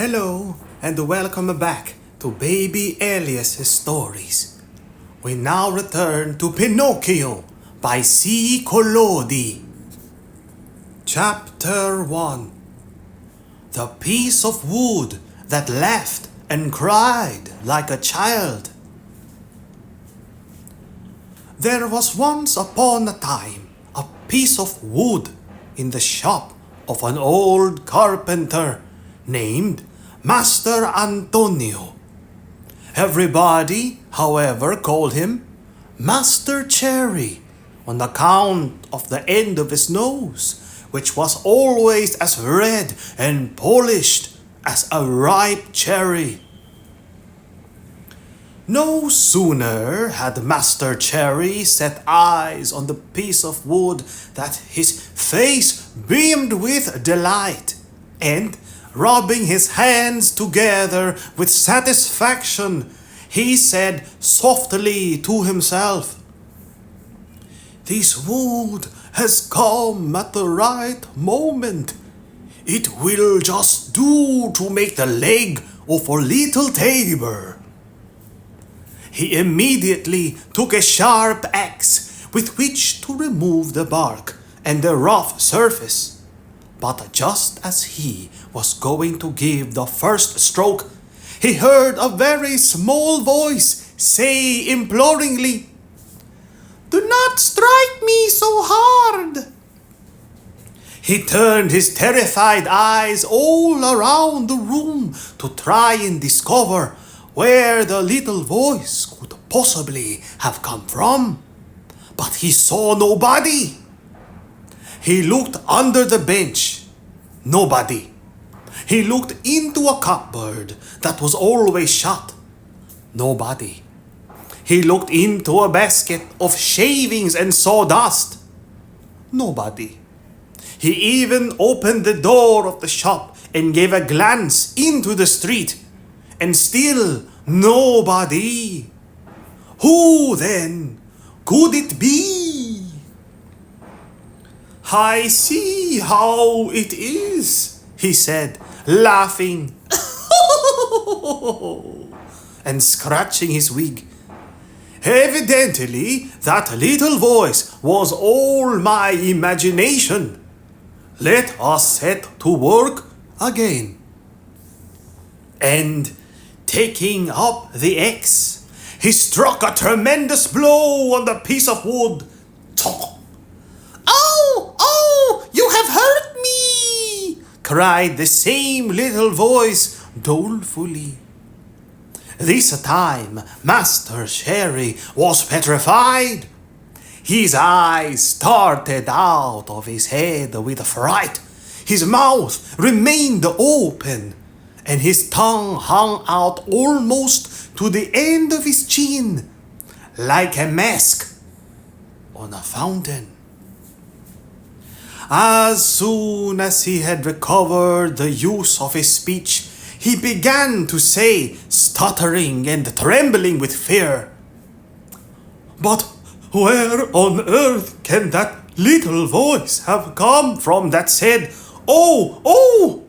Hello and welcome back to Baby Elias's stories. We now return to Pinocchio by C. Collodi. Chapter 1. The piece of wood that laughed and cried like a child. There was once upon a time a piece of wood in the shop of an old carpenter named Master Antonio. Everybody, however, called him Master Cherry on account of the end of his nose, which was always as red and polished as a ripe cherry. No sooner had Master Cherry set eyes on the piece of wood that his face beamed with delight, and, rubbing his hands together with satisfaction, he said softly to himself, "This wood has come at the right moment. It will just do to make the leg of a little table." He immediately took a sharp axe with which to remove the bark and the rough surface. But just as he was going to give the first stroke, he heard a very small voice say imploringly, "Do not strike me so hard." He turned his terrified eyes all around the room to try and discover where the little voice could possibly have come from, but he saw nobody. He looked under the bench. Nobody. He looked into a cupboard that was always shut. Nobody. He looked into a basket of shavings and sawdust. Nobody. He even opened the door of the shop and gave a glance into the street, and still nobody. Who then could it be? "I see how it is," he said, laughing and scratching his wig. "Evidently, that little voice was all my imagination. Let us set to work again." And taking up the axe, he struck a tremendous blow on the piece of wood. "Oh, you have hurt me!" cried the same little voice dolefully. This time Master Cherry was petrified. His eyes started out of his head with fright. His mouth remained open, and his tongue hung out almost to the end of his chin, like a mask on a fountain. As soon as he had recovered the use of his speech, he began to say, stuttering and trembling with fear, "But where on earth can that little voice have come from that said, 'Oh'?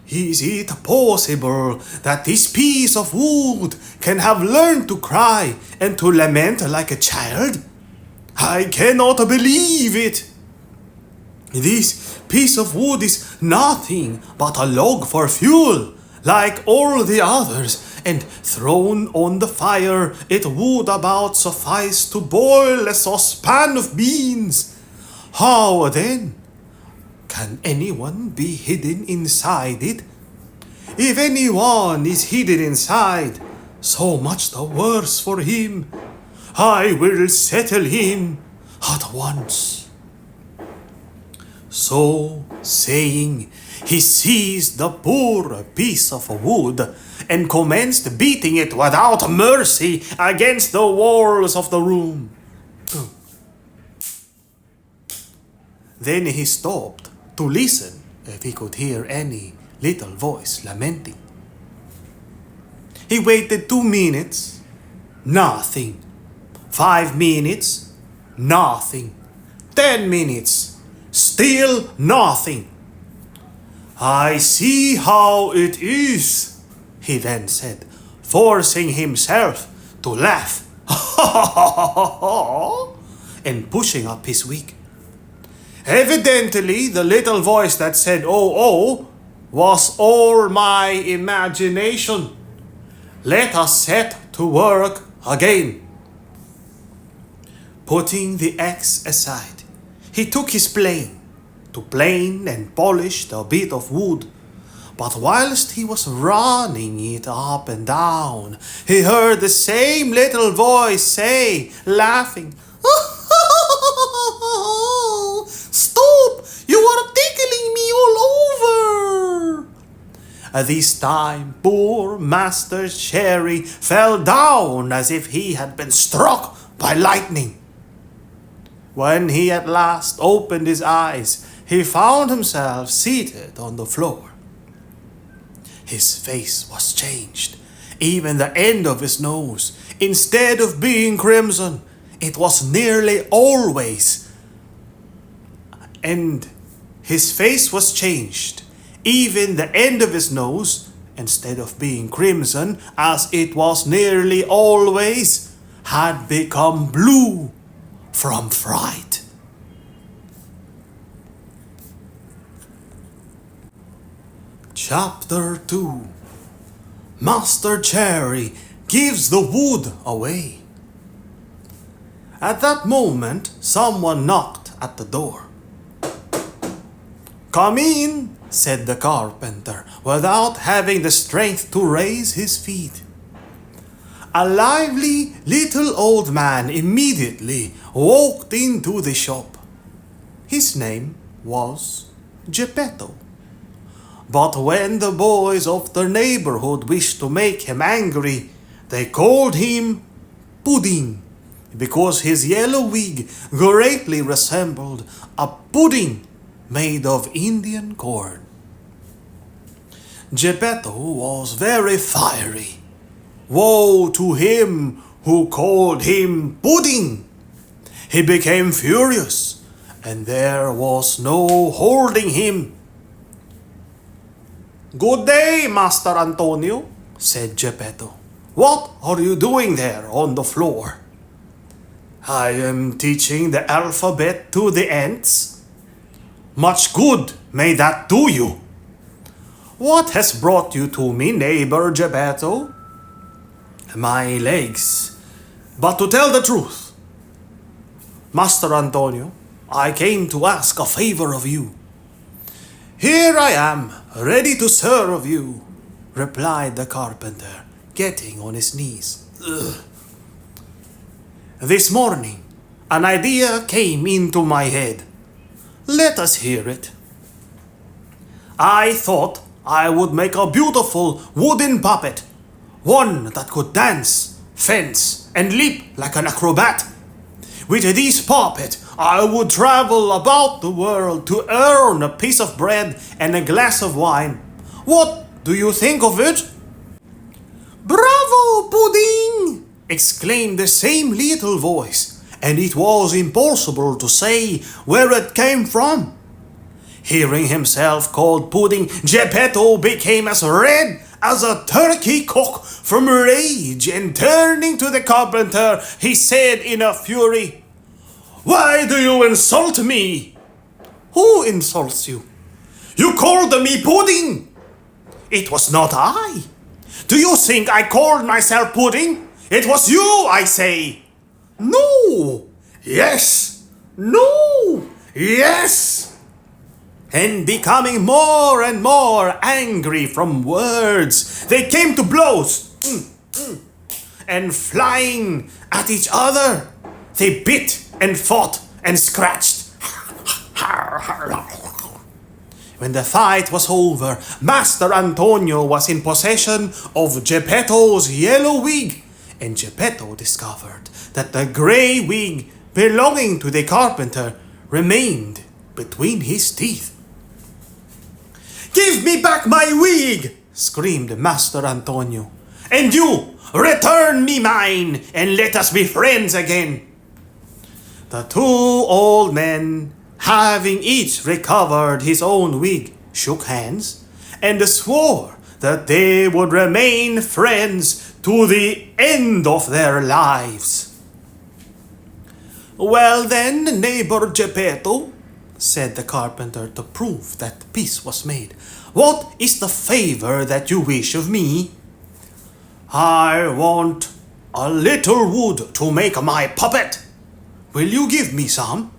Is it possible that this piece of wood can have learned to cry and to lament like a child? I cannot believe it. This piece of wood is nothing but a log for fuel, like all the others, and thrown on the fire it would about suffice to boil a saucepan of beans. How then can anyone be hidden inside it? If anyone is hidden inside, so much the worse for him. I will settle him at once." So saying, he seized the poor piece of wood and commenced beating it without mercy against the walls of the room. Then he stopped to listen if he could hear any little voice lamenting. He waited 2 minutes, nothing. 5 minutes, nothing. 10 minutes, still nothing. I see how it is, he then said, forcing himself to laugh and pushing up his wig. Evidently, the little voice that said, "Oh, oh," was all my imagination. Let us set to work again. Putting the axe aside, he took his plane to plane and polish the bit of wood. But whilst he was running it up and down, he heard the same little voice say, laughing, "Stop! You are tickling me all over!" At this time, poor Master Cherry fell down as if he had been struck by lightning. When he at last opened his eyes, he found himself seated on the floor. His face was changed. Even the end of his nose, instead of being crimson, it was nearly always. And his face was changed. Even the end of his nose, instead of being crimson, as it was nearly always, had become blue from fright. Chapter 2. Master Cherry gives the wood away. At that moment, someone knocked at the door. "Come in," said the carpenter, without having the strength to raise his feet. A lively little old man immediately walked into the shop. His name was Geppetto. But when the boys of the neighborhood wished to make him angry, they called him Pudding, because his yellow wig greatly resembled a pudding made of Indian corn. Geppetto was very fiery. Woe to him who called him Pudding! He became furious, and there was no holding him. "Good day, Master Antonio," said Geppetto. "What are you doing there on the floor?" "I am teaching the alphabet to the ants." "Much good may that do you." "What has brought you to me, neighbor Geppetto?" "My legs. But to tell the truth, Master Antonio, I came to ask a favor of you." "Here I am, ready to serve you," replied the carpenter, getting on his knees. Ugh. "This morning, an idea came into my head. Let us hear it. I thought I would make a beautiful wooden puppet, one that could dance, fence, and leap like an acrobat. With this puppet, I would travel about the world to earn a piece of bread and a glass of wine. What do you think of it?" "Bravo, Pudding!" exclaimed the same little voice, and it was impossible to say where it came from. Hearing himself called Pudding, Geppetto became as red as a turkey cock from rage, and turning to the carpenter, he said in a fury, "Why do you insult me?" "Who insults you?" "You called me Pudding." "It was not I. Do you think I called myself Pudding? It was you, I say." "No." "Yes." "No." "Yes." And becoming more and more angry from words, they came to blows, and flying at each other, they bit and fought and scratched. When the fight was over, Master Antonio was in possession of Geppetto's yellow wig, and Geppetto discovered that the gray wig belonging to the carpenter remained between his teeth. "Give me back my wig!" screamed Master Antonio. "And you, return me mine, and let us be friends again." The two old men, having each recovered his own wig, shook hands, and swore that they would remain friends to the end of their lives. "Well then, neighbor Geppetto," said the carpenter to prove that peace was made, "what is the favor that you wish of me?" "I want a little wood to make my puppet. Will you give me some?"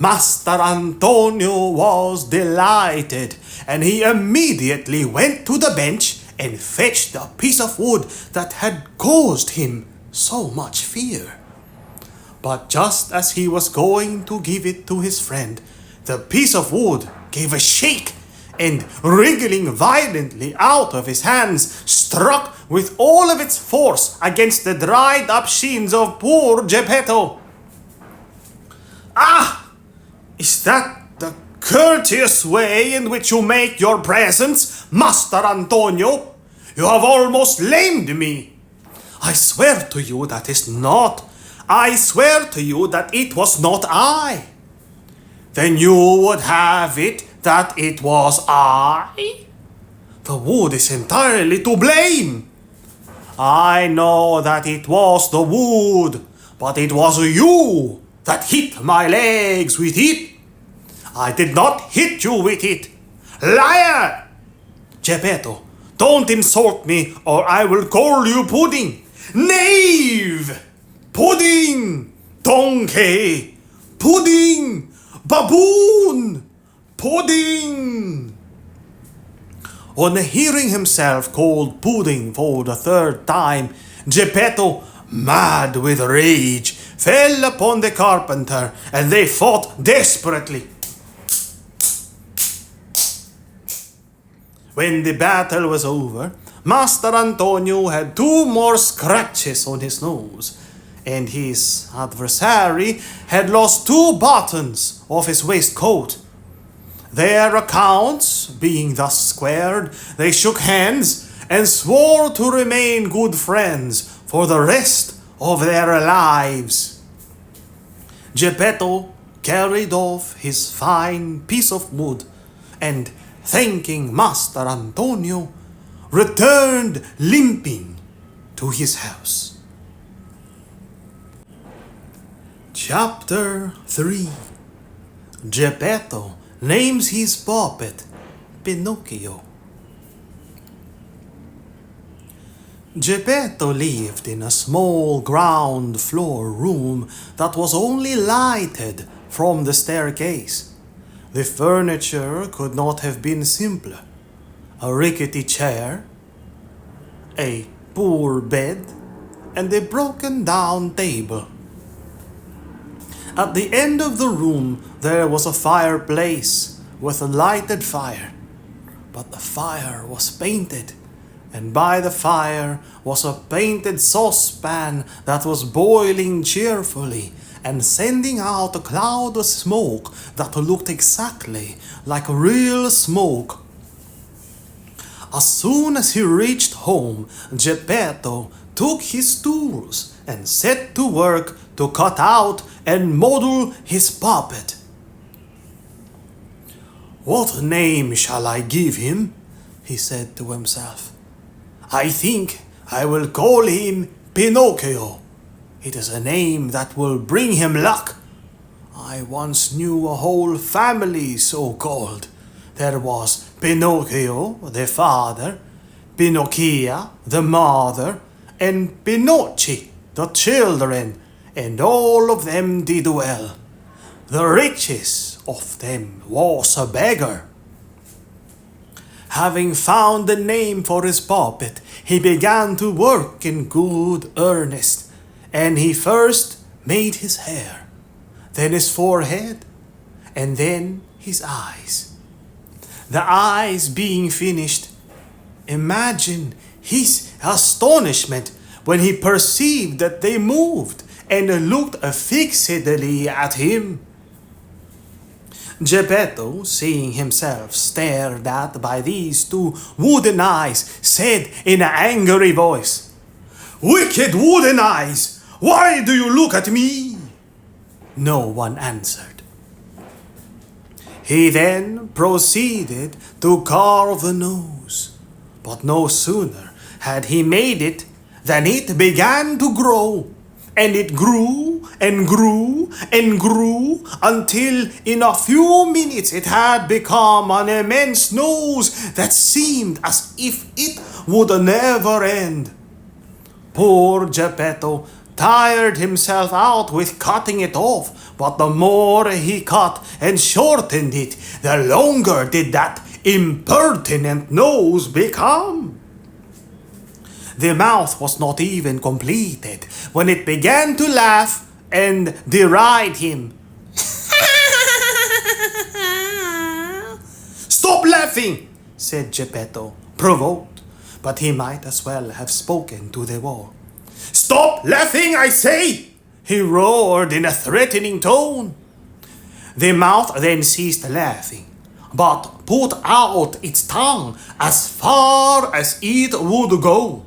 Master Antonio was delighted, and he immediately went to the bench and fetched a piece of wood that had caused him so much fear. But just as he was going to give it to his friend, the piece of wood gave a shake, and wriggling violently out of his hands, struck with all of its force against the dried up shins of poor Geppetto. "Ah! Is that the courteous way in which you make your presents, Master Antonio? You have almost lamed me. I swear to you that it was not I." "Then you would have it that it was I?" "The wood is entirely to blame." "I know that it was the wood, but it was you that hit my legs with it." "I did not hit you with it." "Liar!" "Geppetto, don't insult me or I will call you Pudding." "Knave! Pudding! Donkey! Pudding! Baboon! Pudding!" On hearing himself called Pudding for the third time, Geppetto, mad with rage, fell upon the carpenter, and they fought desperately. When the battle was over, Master Antonio had 2 more scratches on his nose, and his adversary had lost 2 buttons off his waistcoat. Their accounts being thus squared, they shook hands and swore to remain good friends for the rest of their lives. Geppetto carried off his fine piece of wood, and, thanking Master Antonio, returned limping to his house. Chapter 3. Geppetto names his puppet Pinocchio. Geppetto lived in a small ground floor room that was only lighted from the staircase. The furniture could not have been simpler. A rickety chair, a poor bed, and a broken down table. At the end of the room there was a fireplace with a lighted fire, but the fire was painted, and by the fire was a painted saucepan that was boiling cheerfully and sending out a cloud of smoke that looked exactly like real smoke. As soon as he reached home, Geppetto took his tools and set to work to cut out and model his puppet. "What name shall I give him?" he said to himself. "I think I will call him Pinocchio. It is a name that will bring him luck. I once knew a whole family so called. There was Pinocchio, the father, Pinocchia, the mother, and Pinocchi, the children, and all of them did well. The richest of them was a beggar." Having found a name for his puppet, he began to work in good earnest, and he first made his hair, then his forehead, and then his eyes. The eyes being finished, imagine his astonishment when he perceived that they moved and looked fixedly at him. Geppetto, seeing himself stared at by these 2 wooden eyes, said in an angry voice, "Wicked wooden eyes, why do you look at me?" No one answered. He then proceeded to carve the nose, but no sooner had he made it than it began to grow, and it grew and grew and grew until in a few minutes it had become an immense nose that seemed as if it would never end. Poor Geppetto tired himself out with cutting it off, but the more he cut and shortened it, the longer did that impertinent nose become. The mouth was not even completed when it began to laugh and deride him. "Stop laughing!" said Geppetto, provoked, but he might as well have spoken to the wall. "Stop laughing, I say!" he roared in a threatening tone. The mouth then ceased laughing, but put out its tongue as far as it would go.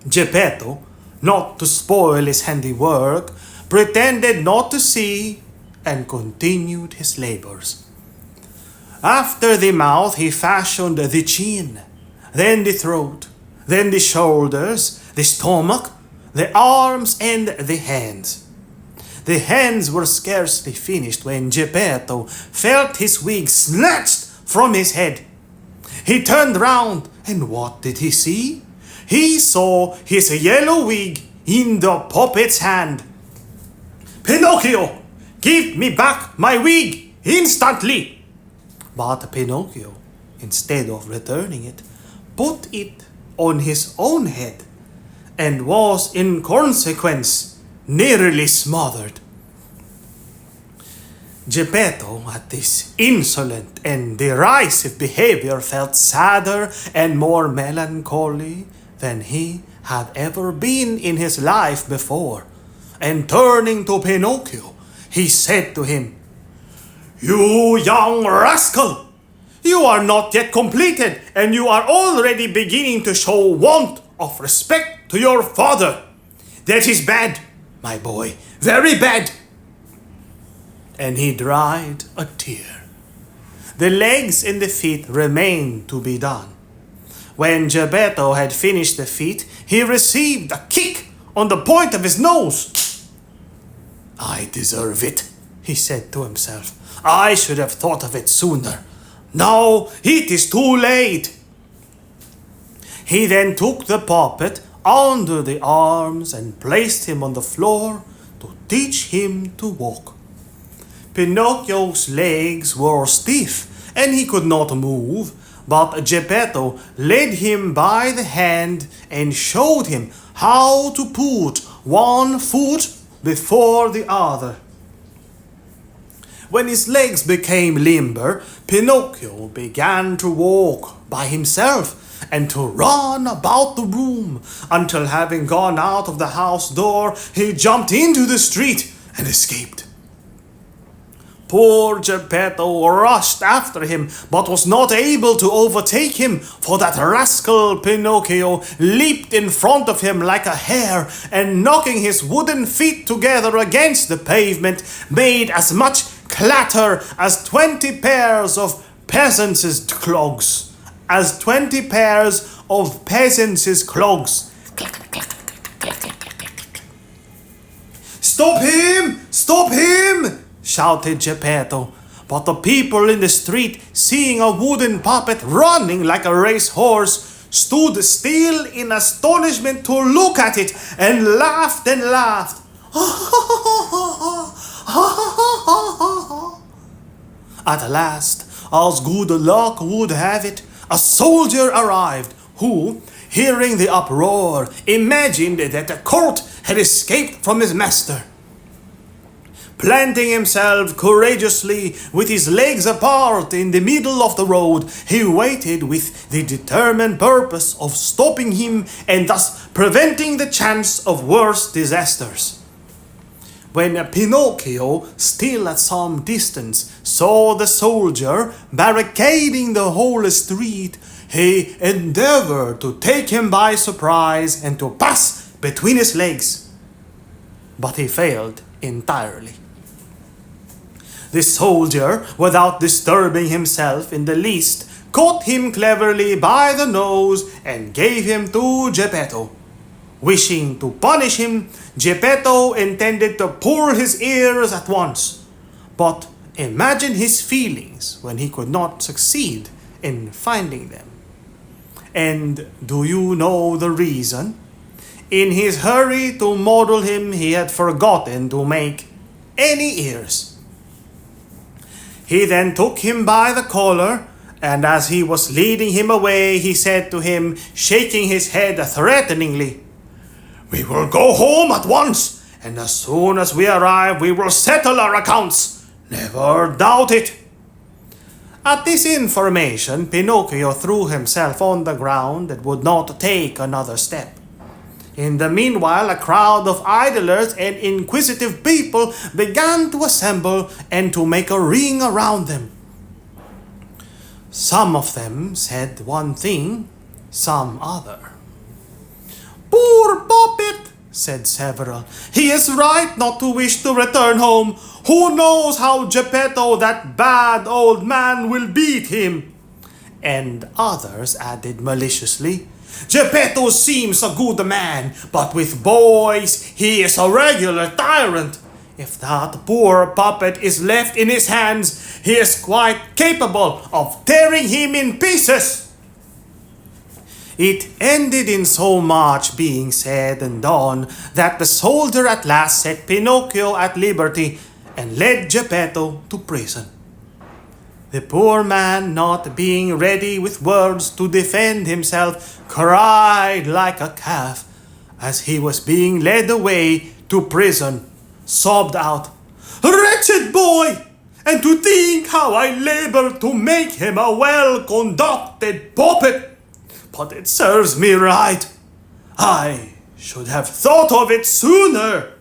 Geppetto, not to spoil his handiwork, pretended not to see and continued his labors. After the mouth he fashioned the chin, then the throat, then the shoulders, the stomach, the arms, and the hands. The hands were scarcely finished when Geppetto felt his wig snatched from his head. He turned round, and what did he see? He saw his yellow wig in the puppet's hand. "Pinocchio, give me back my wig instantly!" But Pinocchio, instead of returning it, put it on his own head, and was in consequence nearly smothered. Geppetto, at this insolent and derisive behavior, felt sadder and more melancholy than he had ever been in his life before, and turning to Pinocchio, he said to him, "You young rascal! You are not yet completed, and you are already beginning to show want of respect to your father. That is bad, my boy, very bad." And he dried a tear. The legs and the feet remained to be done. When Geppetto had finished the feet, he received a kick on the point of his nose. "I deserve it," he said to himself. "I should have thought of it sooner. Now it is too late." He then took the puppet under the arms and placed him on the floor to teach him to walk. Pinocchio's legs were stiff and he could not move, but Geppetto led him by the hand and showed him how to put one foot before the other. When his legs became limber, Pinocchio began to walk by himself and to run about the room until, having gone out of the house door, he jumped into the street and escaped. Poor Geppetto rushed after him, but was not able to overtake him, for that rascal Pinocchio leaped in front of him like a hare, and knocking his wooden feet together against the pavement, made as much clatter as 20 pairs of peasants' clogs. "Stop him! Stop him!" shouted Geppetto. But the people in the street, seeing a wooden puppet running like a racehorse, stood still in astonishment to look at it, and laughed and laughed. At last, as good luck would have it, a soldier arrived, who, hearing the uproar, imagined that the colt had escaped from his master. Planting himself courageously with his legs apart in the middle of the road, he waited with the determined purpose of stopping him and thus preventing the chance of worse disasters. When Pinocchio, still at some distance, saw the soldier barricading the whole street, he endeavored to take him by surprise and to pass between his legs. But he failed entirely. The soldier, without disturbing himself in the least, caught him cleverly by the nose and gave him to Geppetto. Wishing to punish him, Geppetto intended to pull his ears at once. But imagine his feelings when he could not succeed in finding them. And do you know the reason? In his hurry to model him, he had forgotten to make any ears. He then took him by the collar, and as he was leading him away, he said to him, shaking his head threateningly, "We will go home at once, and as soon as we arrive, we will settle our accounts. Never doubt it." At this information, Pinocchio threw himself on the ground and would not take another step. In the meanwhile, a crowd of idlers and inquisitive people began to assemble and to make a ring around them. Some of them said one thing, some other. "Poor puppet," said several. "He is right not to wish to return home. Who knows how Geppetto, that bad old man, will beat him?" And others added maliciously, "Geppetto seems a good man, but with boys he is a regular tyrant. If that poor puppet is left in his hands, he is quite capable of tearing him in pieces." It ended in so much being said and done that the soldier at last set Pinocchio at liberty and led Geppetto to prison. The poor man, not being ready with words to defend himself, cried like a calf as he was being led away to prison, sobbed out, "Wretched boy! And to think how I labored to make him a well-conducted puppet! But it serves me right. I should have thought of it sooner."